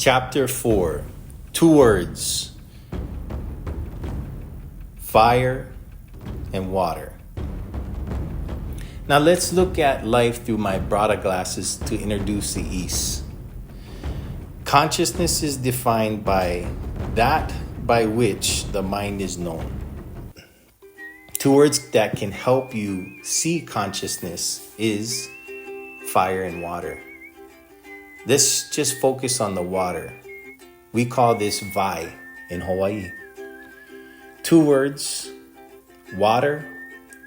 Chapter 4. 2 words. Fire and water. Now let's look at life through my broader glasses to introduce the East. Consciousness is defined by that by which the mind is known. 2 words that can help you see consciousness is fire and water. Let's just focus on the water. We call this Vai in Hawaii. 2 words, water,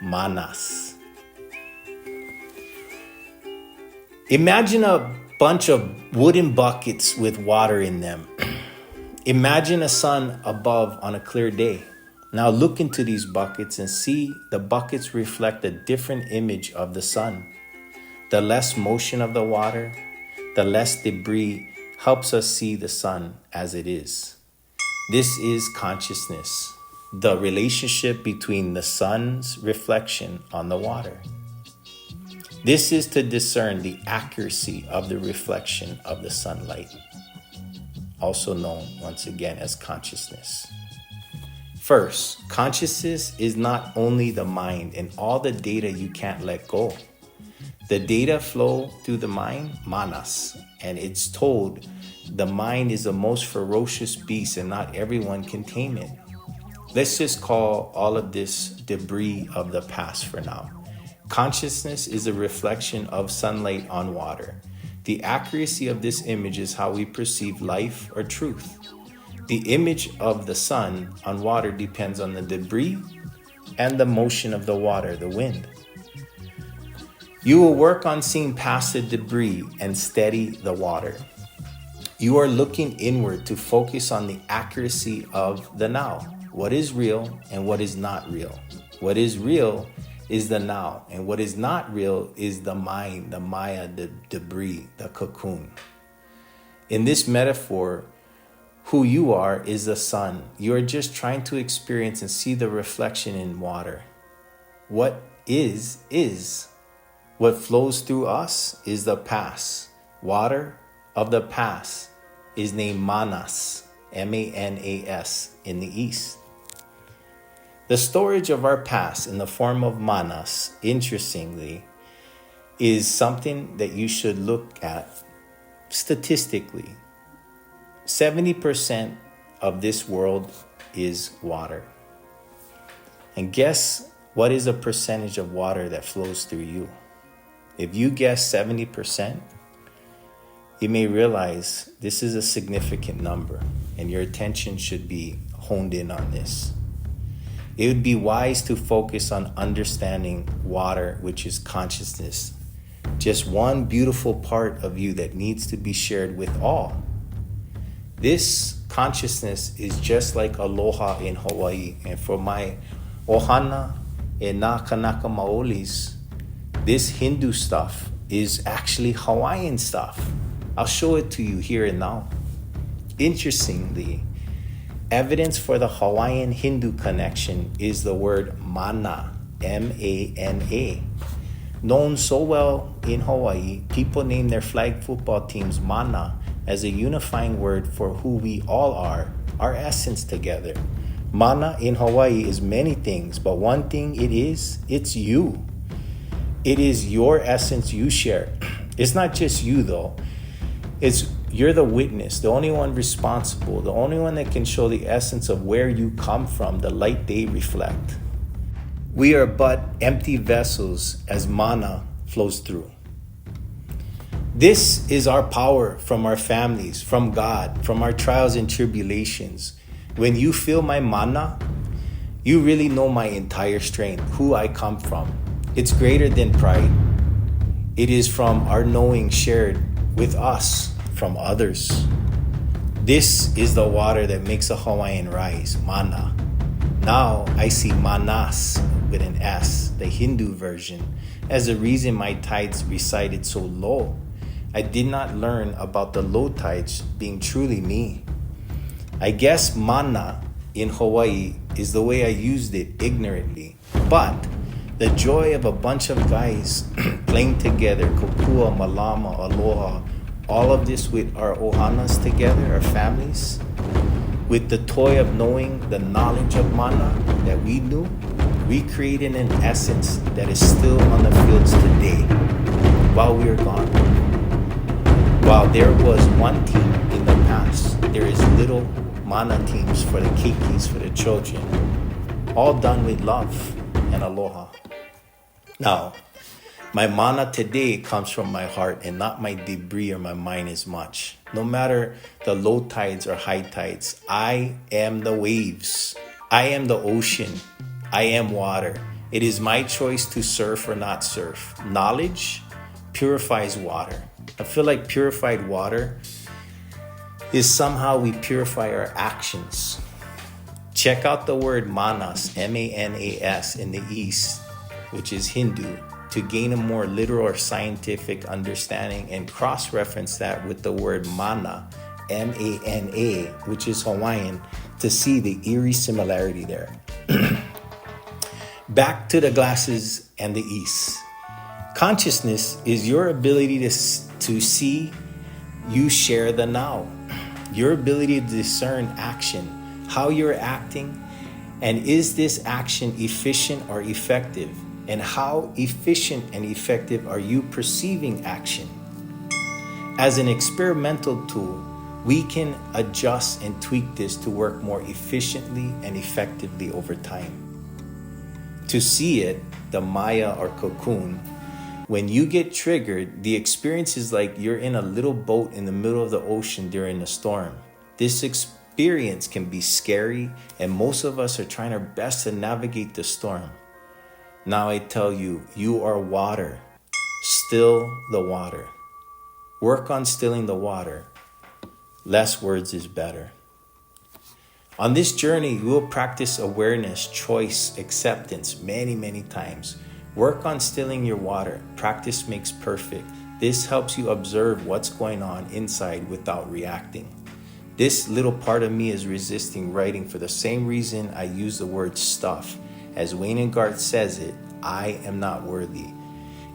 manas. Imagine a bunch of wooden buckets with water in them. Imagine a sun above on a clear day. Now look into these buckets and see the buckets reflect a different image of the sun. The less motion of the water, the less debris helps us see the sun as it is. This is consciousness, the relationship between the sun's reflection on the water. This is to discern the accuracy of the reflection of the sunlight, also known once again as consciousness. First, consciousness is not only the mind and all the data you can't let go. The data flow through the mind, manas, and it's told the mind is the most ferocious beast and not everyone can tame it. Let's just call all of this debris of the past for now. Consciousness is a reflection of sunlight on water. The accuracy of this image is how we perceive life or truth. The image of the sun on water depends on the debris and the motion of the water, the wind. You will work on seeing past the debris and steady the water. You are looking inward to focus on the accuracy of the now. What is real and what is not real? What is real is the now, and what is not real is the mind, the maya, the debris, the cocoon. In this metaphor, who you are is the sun. You are just trying to experience and see the reflection in water. What is. What flows through us is the past. Water of the past is named manas, M-A-N-A-S, in the East. The storage of our past in the form of manas, interestingly, is something that you should look at statistically. 70% of this world is water. And guess what is a percentage of water that flows through you? If you guess 70%, you may realize this is a significant number and your attention should be honed in on this. It would be wise to focus on understanding water, which is consciousness. Just one beautiful part of you that needs to be shared with all. This consciousness is just like aloha in Hawaii. And for my ohana and nakanaka maolis, this Hindu stuff is actually Hawaiian stuff. I'll show it to you here and now. Interestingly, evidence for the Hawaiian Hindu connection is the word mana, M-A-N-A. Known so well in Hawaii, people name their flag football teams mana as a unifying word for who we all are, our essence together. Mana in Hawaii is many things, but one thing it's you. It is your essence you share. It's not just you though. You're the witness, the only one responsible, the only one that can show the essence of where you come from, the light they reflect. We are but empty vessels as mana flows through. This is our power from our families, from God, from our trials and tribulations. When you feel my mana, you really know my entire strength, who I come from. It's greater than pride. It is from our knowing shared with us from others. This is the water that makes a Hawaiian rise, mana. Now I see manas with an S, the Hindu version, as the reason my tides recited so low. I did not learn about the low tides being truly me. I guess mana in Hawaii is the way I used it ignorantly, but the joy of a bunch of guys playing together, kokua, malama, aloha, All of this with our ohanas together, our families, with the toy of knowing the knowledge of mana that we knew, we created an essence that is still on the fields today while we are gone. While there was one team in the past, there is little mana teams for the keikis, for the children, all done with love and aloha. Now, my mana today comes from my heart and not my debris or my mind as much. No matter the low tides or high tides, I am the waves. I am the ocean. I am water. It is my choice to surf or not surf. Knowledge purifies water. I feel like purified water is somehow we purify our actions. Check out the word manas, M-A-N-A-S, in the East, which is Hindu, to gain a more literal or scientific understanding, and cross-reference that with the word mana, M-A-N-A, which is Hawaiian, to see the eerie similarity there. Back to the glasses and the East. Consciousness is your ability to see you share the now. Your ability to discern action, how you're acting, and is this action efficient or effective? And how efficient and effective are you perceiving action? As an experimental tool, we can adjust and tweak this to work more efficiently and effectively over time. To see it, the Maya or cocoon, when you get triggered, the experience is like you're in a little boat in the middle of the ocean during a storm. This experience can be scary, and most of us are trying our best to navigate the storm. Now I tell you, you are water. Still the water. Work on stilling the water. Less words is better. On this journey, you will practice awareness, choice, acceptance many, many times. Work on stilling your water. Practice makes perfect. This helps you observe what's going on inside without reacting. This little part of me is resisting writing for the same reason I use the word stuff. As Wayne and Garth says it, I am not worthy.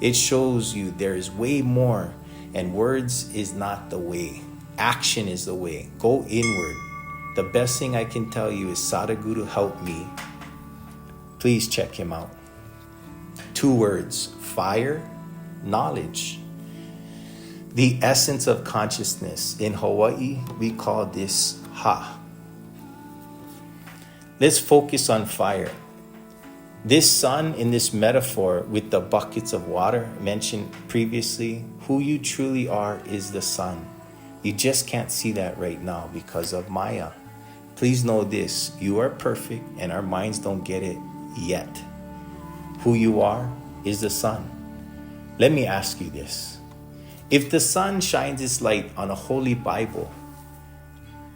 It shows you there is way more, and words is not the way. Action is the way. Go inward. The best thing I can tell you is Sadhguru helped me. Please check him out. 2 words, fire, knowledge. The essence of consciousness. In Hawaii, we call this ha. Let's focus on fire. This sun in this metaphor with the buckets of water mentioned previously, who you truly are is the sun. You just can't see that right now because of Maya. Please know this, you are perfect and our minds don't get it yet. Who you are is the sun. Let me ask you this. If the sun shines its light on a holy Bible,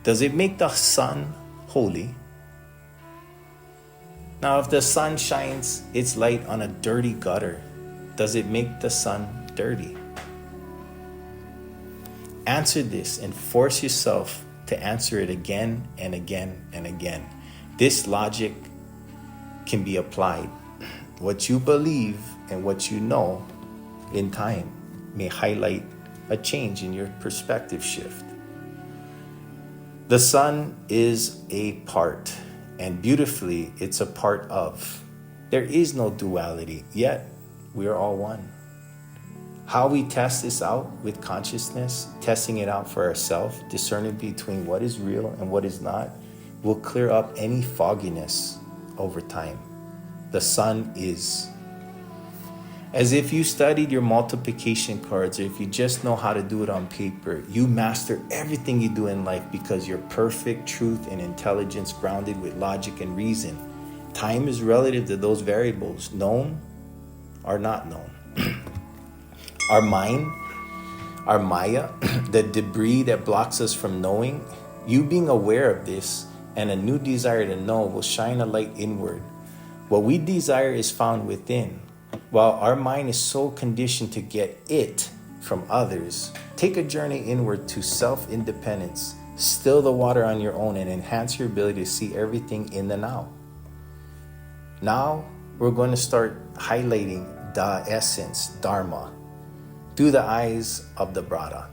does it make the sun holy? Now, if the sun shines its light on a dirty gutter, does it make the sun dirty? Answer this and force yourself to answer it again and again and again. This logic can be applied. What you believe and what you know in time may highlight a change in your perspective shift. The sun is a part, and beautifully, it's a part of. There is no duality, yet we are all one. How we test this out with consciousness, testing it out for ourselves, discerning between what is real and what is not, will clear up any fogginess over time. The sun is. As if you studied your multiplication cards, or if you just know how to do it on paper, you master everything you do in life because you're perfect, truth, and intelligence grounded with logic and reason. Time is relative to those variables, known or not known. Our mind, our Maya, the debris that blocks us from knowing, you being aware of this and a new desire to know will shine a light inward. What we desire is found within. While our mind is so conditioned to get it from others, take a journey inward to self-independence, still the water on your own, and enhance your ability to see everything in the now. Now, we're going to start highlighting the essence, Dharma, through the eyes of the Brahma.